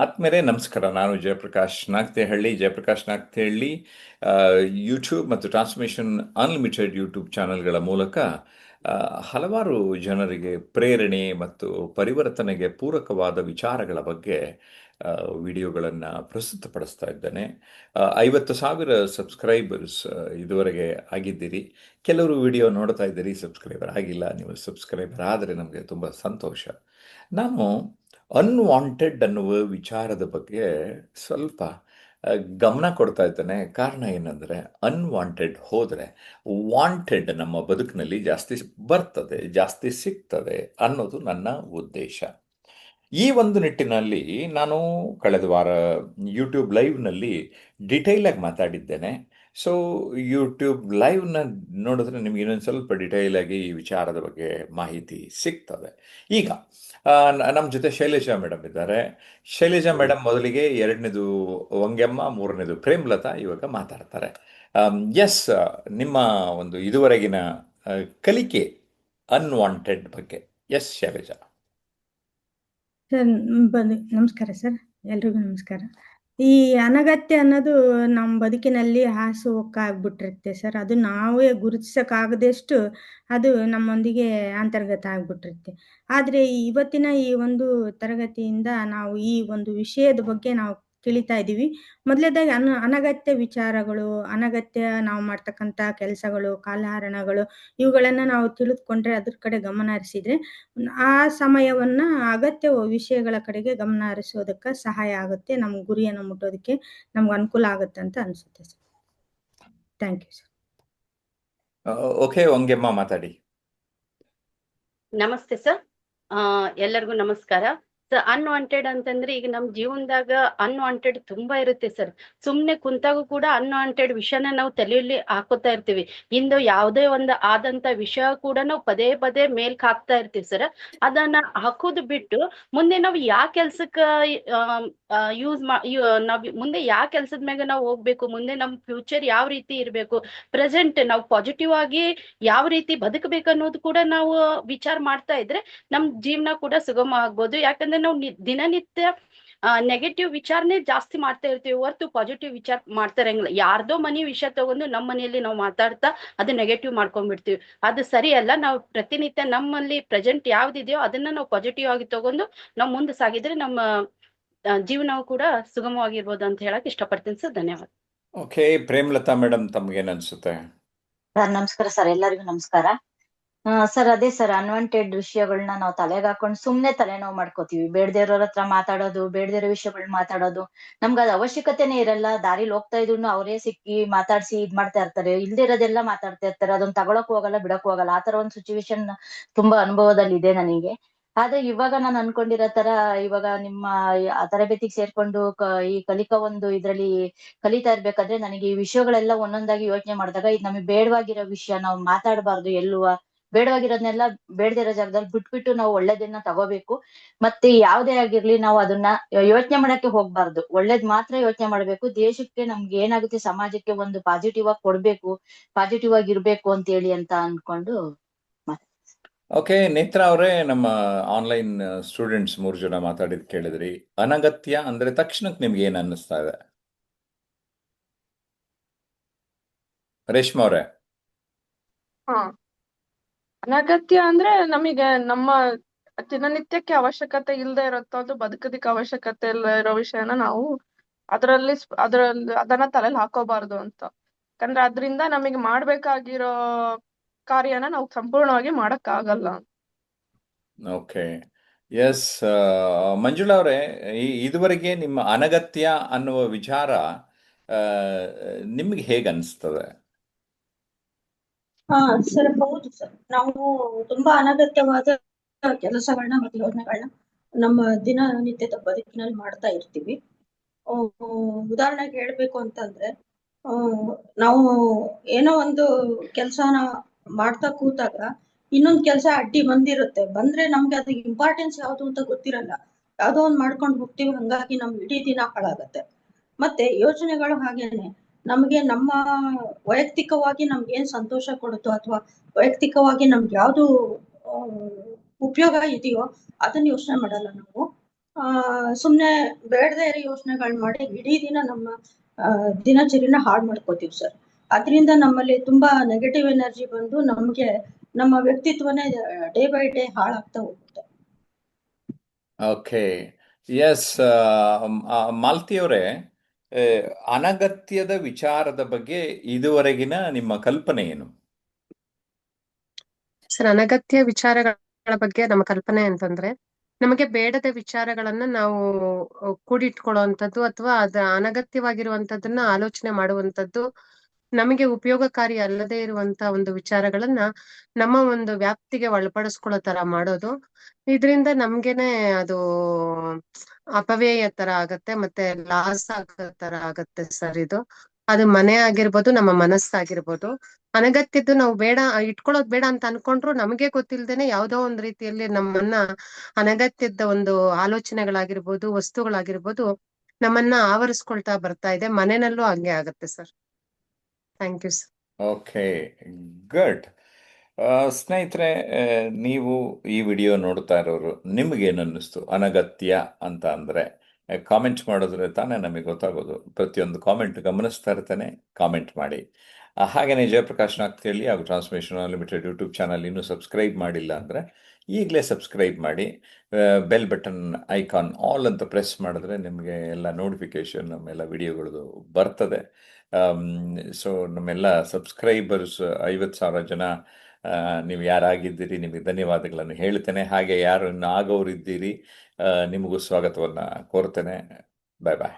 ಆತ್ಮೇಲೆ ನಮಸ್ಕಾರ. ನಾನು ಜಯಪ್ರಕಾಶ್ ನಾಗ್ತಿಹಳ್ಳಿ ಯೂಟ್ಯೂಬ್ ಮತ್ತು ಟ್ರಾನ್ಸ್ಮಿಷನ್ ಅನ್ಲಿಮಿಟೆಡ್ ಯೂಟ್ಯೂಬ್ ಚಾನೆಲ್ಗಳ ಮೂಲಕ ಆ, ಹಲವಾರು ಜನರಿಗೆ ಪ್ರೇರಣೆ ಮತ್ತು ಪರಿವರ್ತನೆಗೆ ಪೂರಕವಾದ ವಿಚಾರಗಳ ಬಗ್ಗೆ ವಿಡಿಯೋಗಳನ್ನು ಪ್ರಸ್ತುತಪಡಿಸ್ತಾ ಇದ್ದೇನೆ. 50,000 ಸಬ್ಸ್ಕ್ರೈಬರ್ಸ್ ಇದುವರೆಗೆ ಆಗಿದ್ದೀರಿ. ಕೆಲವರು ವಿಡಿಯೋ ನೋಡ್ತಾ ಇದ್ದೀರಿ, ಸಬ್ಸ್ಕ್ರೈಬರ್ ಆಗಿಲ್ಲ. ನೀವು ಸಬ್ಸ್ಕ್ರೈಬರ್ ಆದರೆ ನಮಗೆ ತುಂಬ ಸಂತೋಷ. ನಾನು ಅನ್ವಾಂಟೆಡ್ ಅನ್ನುವ ವಿಚಾರದ ಬಗ್ಗೆ ಸ್ವಲ್ಪ ಗಮನ ಕೊಡ್ತಾ ಇದ್ದೇನೆ. ಕಾರಣ ಏನಂದರೆ, ಅನ್ವಾಂಟೆಡ್ ಹೋದರೆ ವಾಂಟೆಡ್ ನಮ್ಮ ಬದುಕಿನಲ್ಲಿ ಜಾಸ್ತಿ ಬರ್ತದೆ, ಜಾಸ್ತಿ ಸಿಗ್ತದೆ ಅನ್ನೋದು ನನ್ನ ಉದ್ದೇಶ. ಈ ಒಂದು ನಿಟ್ಟಿನಲ್ಲಿ ನಾನು ಕಳೆದ ವಾರ ಯೂಟ್ಯೂಬ್ ಲೈವ್ನಲ್ಲಿ ಡೀಟೇಲಾಗಿ ಮಾತಾಡಿದ್ದೇನೆ. ಸೊ ಯೂಟ್ಯೂಬ್ ಲೈವ್ನ ನೋಡಿದ್ರೆ ನಿಮಗೆ ಇನ್ನೊಂದು ಸ್ವಲ್ಪ ಡೀಟೇಲಾಗಿ ಈ ವಿಚಾರದ ಬಗ್ಗೆ ಮಾಹಿತಿ ಸಿಗ್ತದೆ. ಈಗ ನಮ್ಮ ಜೊತೆ ಶೈಲೇಜಾ ಮೇಡಮ್ ಇದ್ದಾರೆ. ಶೈಲೇಜಾ ಮೇಡಮ್ ಮೊದಲಿಗೆ, ಎರಡನೇದು ವಂಗ್ಯಮ್ಮ, ಮೂರನೇದು ಪ್ರೇಮ್ಲತಾ ಇವಾಗ ಮಾತಾಡ್ತಾರೆ. ಎಸ್, ನಿಮ್ಮ ಒಂದು ಇದುವರೆಗಿನ ಕಲಿಕೆ ಅನ್ವಾಂಟೆಡ್ ಬಗ್ಗೆ. ಎಸ್ ಶೈಲೇಜಾ. ಸರ್, ನಮಸ್ಕಾರ ಸರ್, ಎಲ್ರಿಗೂ ನಮಸ್ಕಾರ. ಈ ಅನಗತ್ಯ ಅನ್ನೋದು ನಮ್ಮ ಬದುಕಿನಲ್ಲಿ ಹಾಸುಹೊಕ್ಕಾಗ್ಬಿಟ್ಟಿರುತ್ತೆ ಸರ್. ಅದು ನಾವೇ ಗುರುತಿಸಕ್ಕಾಗದಷ್ಟು ಅದು ನಮ್ಮೊಂದಿಗೆ ಅಂತರ್ಗತ ಆಗ್ಬಿಟ್ಟಿರುತ್ತೆ. ಆದರೆ ಇವತ್ತಿನ ಈ ಒಂದು ತರಗತಿಯಿಂದ ನಾವು ಈ ಒಂದು ವಿಷಯದ ಬಗ್ಗೆ ನಾವು ತಿಳಿತಾ ಇದ್ದೀವಿ. ಮೊದಲನೇದಾಗಿ ಅನಗತ್ಯ ವಿಚಾರಗಳು, ಅನಗತ್ಯ ನಾವು ಮಾಡ್ತಕ್ಕಂಥ ಕೆಲಸಗಳು, ಕಾಲಹರಣಗಳು, ಇವುಗಳನ್ನ ನಾವು ತಿಳಿದುಕೊಂಡ್ರೆ, ಅದ್ರ ಕಡೆ ಗಮನ ಹರಿಸಿದ್ರೆ ಆ ಸಮಯವನ್ನ ಅಗತ್ಯ ವಿಷಯಗಳ ಕಡೆಗೆ ಗಮನ ಹರಿಸೋದಕ್ಕೆ ಸಹಾಯ ಆಗುತ್ತೆ. ನಮ್ಮ ಗುರಿಯನ್ನು ಮುಟ್ಟೋದಕ್ಕೆ ನಮ್ಗೆ ಅನುಕೂಲ ಆಗುತ್ತೆ ಅಂತ ಅನ್ಸುತ್ತೆ sir. Thank you sir. Okay, ವಂಗ್ಯಮ್ಮ ಮಾತಾಡಿ. ನಮಸ್ತೆ ಸರ್. ಎಲ್ಲರಿಗೂ ನಮಸ್ಕಾರ ಸರ್. ಅನ್ವಾಂಟೆಡ್ ಅಂತಂದ್ರೆ ಈಗ ನಮ್ ಜೀವನದಾಗ ಅನ್ವಾಂಟೆಡ್ ತುಂಬಾ ಇರುತ್ತೆ ಸರ್. ಸುಮ್ನೆ ಕುಂತಾಗೂ ಕೂಡ ಅನ್ವಾಂಟೆಡ್ ವಿಷಯನ ನಾವು ತಲೆಯಲ್ಲಿ ಹಾಕೋತಾ ಇರ್ತೀವಿ. ಇಂದು ಯಾವುದೇ ಒಂದು ಆದಂತ ವಿಷಯ ಕೂಡ ನಾವು ಪದೇ ಪದೇ ಮೇಲ್ಕ್ ಹಾಕ್ತಾ ಇರ್ತೀವಿ ಸರ್. ಅದನ್ನ ಹಾಕೋದು ಬಿಟ್ಟು ಮುಂದೆ ನಾವು ಯಾವ ಕೆಲ್ಸಕ್ಕ ನಾವ್ ಮುಂದೆ ಯಾವ ಕೆಲ್ಸದ ಮ್ಯಾಗ ನಾವು ಹೋಗ್ಬೇಕು, ಮುಂದೆ ನಮ್ ಫ್ಯೂಚರ್ ಯಾವ ರೀತಿ ಇರ್ಬೇಕು, ಪ್ರೆಸೆಂಟ್ ನಾವು ಪಾಸಿಟಿವ್ ಆಗಿ ಯಾವ ರೀತಿ ಬದುಕಬೇಕು ಅನ್ನೋದು ಕೂಡ ನಾವು ವಿಚಾರ ಮಾಡ್ತಾ ಇದ್ರೆ ನಮ್ ಜೀವನ ಕೂಡ ಸುಗಮ ಆಗ್ಬೋದು. ಯಾಕಂದ್ರೆ ನಾವು ದಿನನಿತ್ಯ ನೆಗೆಟಿವ್ ವಿಚಾರನೇ ಜಾಸ್ತಿ ಮಾಡ್ತಾ ಇರ್ತೀವಿ ಹೊರತು ಪಾಸಿಟಿವ್ ವಿಚಾರ ಮಾಡ್ತಾ ಇರಂಗಿಲ್ಲ. ಯಾರ್ದೋ ಮನೆ ವಿಷಯ ತಗೊಂಡು ನಮ್ಮ ಮನೆಯಲ್ಲಿ ನಾವು ಮಾತಾಡ್ತಾ ಅದು ನೆಗೆಟಿವ್ ಮಾಡ್ಕೊಂಡ್ಬಿಡ್ತೀವಿ. ಅದು ಸರಿ ಅಲ್ಲ. ನಾವು ಪ್ರತಿನಿತ್ಯ ನಮ್ಮಲ್ಲಿ ಪ್ರೆಸೆಂಟ್ ಯಾವ್ದಿದೆಯೋ ಅದನ್ನ ನಾವು ಪಾಸಿಟಿವ್ ಆಗಿ ತಗೊಂಡು ನಾವು ಮುಂದೆ ಸಾಗಿದ್ರೆ ನಮ್ಮ ಜೀವನವು ಕೂಡ ಸುಗಮವಾಗಿರ್ಬೋದು ಅಂತ ಹೇಳಕ್ ಇಷ್ಟಪಡ್ತೀನಿ ಸರ್. ಧನ್ಯವಾದ. ಓಕೆ, ಪ್ರೇಮ್ಲತಾ ಮೇಡಮ್, ತಮ್ಗೇನ್ ಅನ್ಸುತ್ತೆ? ಸರ್ ನಮಸ್ಕಾರ ಸರ್, ಎಲ್ಲರಿಗೂ ನಮಸ್ಕಾರ. ಸರ್, ಅದೇ ಸರ್, ಅನ್ವಾಂಟೆಡ್ ವಿಷಯಗಳನ್ನ ನಾವು ತಲೆಗೆ ಹಾಕೊಂಡು ಸುಮ್ನೆ ತಲೆನೋವು ಮಾಡ್ಕೋತೀವಿ. ಬೇಡದಿರೋರ ಹತ್ರ ಮಾತಾಡೋದು, ಬೇಡದಿರೋ ವಿಷಯಗಳನ್ನ ಮಾತಾಡೋದು, ನಮ್ಗೆ ಅದು ಅವಶ್ಯಕತೆನೇ ಇರಲ್ಲ. ದಾರಿಲಿ ಹೋಗ್ತಾ ಇದ್ರು ಅವರೇ ಸಿಕ್ಕಿ ಮಾತಾಡ್ಸಿ ಇದ್ ಮಾಡ್ತಾ ಇರ್ತಾರೆ. ಇಲ್ದಿರೋದೆಲ್ಲ ಮಾತಾಡ್ತಾ ಇರ್ತಾರೆ. ಅದನ್ನ ತಗೊಳಕ್ ಹೋಗಲ್ಲ, ಬಿಡಕ್ ಹೋಗಲ್ಲ. ಆತರ ಒಂದು ಸಿಚುವೇಶನ್ ತುಂಬಾ ಅನುಭವದಲ್ಲಿ ಇದೆ ನನಗೆ. ಆದ್ರೆ ಇವಾಗ ನಾನು ಅನ್ಕೊಂಡಿರೋ ತರ, ಇವಾಗ ನಿಮ್ಮ ತರಬೇತಿಗೆ ಸೇರ್ಕೊಂಡು ಈ ಕಲಿಕಾ ಒಂದು ಇದ್ರಲ್ಲಿ ಕಲಿತಾ ಇರ್ಬೇಕಾದ್ರೆ ನನಗೆ ಈ ವಿಷಯಗಳೆಲ್ಲ ಒಂದೊಂದಾಗಿ ಯೋಚನೆ ಮಾಡಿದಾಗ, ಇದು ನಮಗೆ ಬೇಡವಾಗಿರೋ ವಿಷಯ ನಾವು ಮಾತಾಡಬಾರ್ದು. ಎಲ್ಲುವ ಬೇಡವಾಗಿರೋದ್ನೆಲ್ಲ ಬೇಡದಿರೋ ಜಾಗದಲ್ಲಿ ಬಿಟ್ಬಿಟ್ಟು ನಾವು ಒಳ್ಳೇದನ್ನ ತಗೋಬೇಕು. ಮತ್ತೆ ಯಾವ್ದೇ ಆಗಿರ್ಲಿ ನಾವು ಅದನ್ನ ಯೋಚನೆ ಮಾಡಕ್ಕೆ ಹೋಗ್ಬಾರ್ದು. ಒಳ್ಳೇದ್ ಮಾತ್ರ ಯೋಚನೆ ಮಾಡ್ಬೇಕು. ದೇಶಕ್ಕೆ ನಮ್ಗೆ ಏನಾಗುತ್ತೆ, ಸಮಾಜಕ್ಕೆ ಒಂದು ಪಾಸಿಟಿವ್ ಆಗಿ ಕೊಡ್ಬೇಕು, ಪಾಸಿಟಿವ್ ಆಗಿ ಇರ್ಬೇಕು ಅಂತ ಹೇಳಿ ಅಂತ ಅನ್ಕೊಂಡು. ಓಕೆ, ನೇತ್ರ ಅವರೇ, ನಮ್ಮ ಆನ್ಲೈನ್ ಸ್ಟೂಡೆಂಟ್ಸ್ 3 ಜನ ಮಾತಾಡಿದ್ ಕೇಳಿದ್ರಿ. ಅನಗತ್ಯ ಅಂದ್ರೆ ತಕ್ಷಣಕ್ಕೆ ನಿಮ್ಗೆ ಏನ್ ಅನ್ನಿಸ್ತಾ ಇದೆ? ರೇಷ್ಮಾ ಅವರೇ. ಹಾ, ಅನಗತ್ಯ ಅಂದ್ರೆ ನಮಗೆ ನಮ್ಮ ದಿನನಿತ್ಯಕ್ಕೆ ಅವಶ್ಯಕತೆ ಇಲ್ಲದೆ ಇರೋಂಥದ್ದು, ಬದುಕೋದಿಕ್ಕೆ ಅವಶ್ಯಕತೆ ಇಲ್ಲ ಇರೋ ವಿಷಯನ ನಾವು ಅದನ್ನ ತಲೆಯಲ್ಲಿ ಹಾಕೋಬಾರ್ದು ಅಂತ. ಯಾಕಂದ್ರೆ ಅದ್ರಿಂದ ನಮಗೆ ಮಾಡ್ಬೇಕಾಗಿರೋ ಕಾರ್ಯನ ನಾವು ಸಂಪೂರ್ಣವಾಗಿ ಮಾಡಕ್ ಆಗಲ್ಲ. Okay, S. ಮಂಜುಳಾ ಅವರೇ, ಇದುವರೆಗೆ ನಿಮ್ಮ ಅನಗತ್ಯ ಅನ್ನುವ ವಿಚಾರ ನಿಮ್ಗೆ ಹೇಗೆ ಅನಿಸ್ತದೆ? ಸರ್, ಹೌದು ಸರ್. ನಾವು ತುಂಬಾ ಅನಗತ್ಯವಾದ ಕೆಲಸಗಳನ್ನ ಮತ್ತು ಯೋಜನೆಗಳನ್ನ ನಮ್ಮ ದಿನನಿತ್ಯದ ಬದುಕಿನಲ್ಲಿ ಮಾಡ್ತಾ ಇರ್ತೀವಿ. ಉದಾಹರಣೆಗೆ ಹೇಳ್ಬೇಕು ಅಂತಂದ್ರೆ, ನಾವು ಏನೋ ಒಂದು ಕೆಲ್ಸನ ಮಾಡ್ತಾ ಕೂತಾಗ ಇನ್ನೊಂದ್ ಕೆಲ್ಸ ಅಡ್ಡಿ ಬಂದ್ರೆ ನಮ್ಗೆ ಅದಕ್ಕೆ ಇಂಪಾರ್ಟೆನ್ಸ್ ಯಾವ್ದು ಅಂತ ಗೊತ್ತಿರಲ್ಲ. ಯಾವ್ದೋ ಒಂದ್ ಮಾಡ್ಕೊಂಡು ಹೋಗ್ತೀವಿ, ಹಂಗಾಗಿ ನಮ್ ಇಡೀ ದಿನ ಹಾಳಾಗತ್ತೆ. ಮತ್ತೆ ಯೋಚನೆಗಳು ಹಾಗೇನೆ. ನಮ್ಗೆ ನಮ್ಮ ವೈಯಕ್ತಿಕವಾಗಿ ನಮ್ಗೆ ಏನ್ ಸಂತೋಷ ಕೊಡುತ್ತೋ ಅಥವಾ ವೈಯಕ್ತಿಕವಾಗಿ ನಮ್ಗೆ ಯಾವ್ದು ಉಪಯೋಗ ಇದೆಯೋ ಅದನ್ನ ಯೋಚನೆ ಮಾಡಲ್ಲ ನಾವು. ಸುಮ್ನೆ ಬೇಡದೇ ಇರೋ ಯೋಚನೆಗಳು ಮಾಡಿ ಇಡೀ ದಿನ ನಮ್ಮ ದಿನಚರಿನ ಹಾಳು ಮಾಡ್ಕೋತೀವಿ ಸರ್. ಅದರಿಂದ ನಮ್ಮಲ್ಲಿ ತುಂಬಾ ನೆಗೆಟಿವ್ ಎನರ್ಜಿ ಬಂದು ನಮ್ಗೆ ನಮ್ಮ ವ್ಯಕ್ತಿತ್ವನೇ ಡೇ ಬೈ ಡೇ ಹಾಳಾಗ್ತಾ ಹೋಗುತ್ತೆ. Okay, S. ಮಾಲತಿಯವರೇ, ಅನಗತ್ಯದ ವಿಚಾರದ ಬಗ್ಗೆ ಇದುವರೆಗಿನ ನಿಮ್ಮ ಕಲ್ಪನೆ ಏನು? ಸರ್, ಅನಗತ್ಯ ವಿಚಾರಗಳ ಬಗ್ಗೆ ನಮ್ಮ ಕಲ್ಪನೆ ಅಂತಂದ್ರೆ, ನಮಗೆ ಬೇಡದ ವಿಚಾರಗಳನ್ನ ನಾವು ಕೂಡಿಟ್ಕೊಳ್ಳುವಂಥದ್ದು ಅಥವಾ ಅದ ಅನಗತ್ಯವಾಗಿರುವಂತದ್ದನ್ನ ಆಲೋಚನೆ ಮಾಡುವಂಥದ್ದು, ನಮಗೆ ಉಪಯೋಗಕಾರಿ ಅಲ್ಲದೆ ಇರುವಂತ ಒಂದು ವಿಚಾರಗಳನ್ನ ನಮ್ಮ ಒಂದು ವ್ಯಾಪ್ತಿಗೆ ಒಳಪಡಿಸ್ಕೊಳ್ಳೋ ತರ ಮಾಡೋದು. ಇದರಿಂದ ನಮ್ಗೆನೆ ಅದು ಅಪವ್ಯಯ ತರ ಆಗತ್ತೆ, ಮತ್ತೆ ಲಾಸ್ ಆಗೋ ತರ ಆಗತ್ತೆ ಸರ್. ಅದು ಮನೆ ಆಗಿರ್ಬೋದು, ನಮ್ಮ ಮನಸ್ಸಾಗಿರ್ಬೋದು. ಅನಗತ್ಯದ್ದು ನಾವು ಬೇಡ ಇಟ್ಕೊಳ್ಳೋದು ಬೇಡ ಅಂತ ಅನ್ಕೊಂಡ್ರು ನಮಗೆ ಗೊತ್ತಿಲ್ದೇನೆ ಯಾವ್ದೋ ಒಂದ್ ರೀತಿಯಲ್ಲಿ ನಮ್ಮನ್ನ ಅನಗತ್ಯದ ಒಂದು ಆಲೋಚನೆಗಳಾಗಿರ್ಬೋದು, ವಸ್ತುಗಳಾಗಿರ್ಬೋದು ನಮ್ಮನ್ನ ಆವರಿಸ್ಕೊಳ್ತಾ ಬರ್ತಾ ಇದೆ. ಮನೆಯಲ್ಲೂ ಹಂಗೆ ಆಗತ್ತೆ sir. Thank you sir. Okay, good. ಸ್ನೇಹಿತರೆ, ನೀವು ಈ ವಿಡಿಯೋ ನೋಡ್ತಾ ಇರೋರು ನಿಮಗೇನು ಅನ್ನಿಸ್ತು ಅನಗತ್ಯ ಅಂತ ಅಂದರೆ? ಕಾಮೆಂಟ್ ಮಾಡಿದ್ರೆ ತಾನೇ ನಮಗೆ ಗೊತ್ತಾಗೋದು. ಪ್ರತಿಯೊಂದು ಕಾಮೆಂಟ್ ಗಮನಿಸ್ತಾ ಇರ್ತಾನೆ, ಕಾಮೆಂಟ್ ಮಾಡಿ. ಹಾಗೆಯೇ ಜಯಪ್ರಕಾಶ್ ನಾಗ್ತಿಹಳ್ಳಿ ಹಾಗೂ ಟ್ರಾನ್ಸ್ಮಿಷನ್ ಅನ್ಲಿಮಿಟೆಡ್ ಯೂಟ್ಯೂಬ್ ಚಾನಲ್ ಇನ್ನೂ ಸಬ್ಸ್ಕ್ರೈಬ್ ಮಾಡಿಲ್ಲ ಅಂದರೆ ಈಗಲೇ ಸಬ್ಸ್ಕ್ರೈಬ್ ಮಾಡಿ. ಬೆಲ್ ಬಟನ್ ಐಕಾನ್ ಆಲ್ ಅಂತ ಪ್ರೆಸ್ ಮಾಡಿದ್ರೆ ನಿಮಗೆ ಎಲ್ಲ ನೋಟಿಫಿಕೇಷನ್ ನಮ್ಮೆಲ್ಲ ವಿಡಿಯೋಗಳದು ಬರ್ತದೆ. ಸೊ ನಮ್ಮೆಲ್ಲ ಸಬ್ಸ್ಕ್ರೈಬರ್ಸ್ 50,000 ಜನ ನೀವು ಯಾರಾಗಿದ್ದೀರಿ ನಿಮಗೆ ಧನ್ಯವಾದಗಳನ್ನು ಹೇಳ್ತೇನೆ. ಹಾಗೆ ಯಾರು ಇನ್ನು ಆಗೋರಿದ್ದೀರಿ ನಿಮಗೂ ಸ್ವಾಗತವನ್ನು ಕೋರ್ತೇನೆ. ಬಾಯ್ ಬಾಯ್.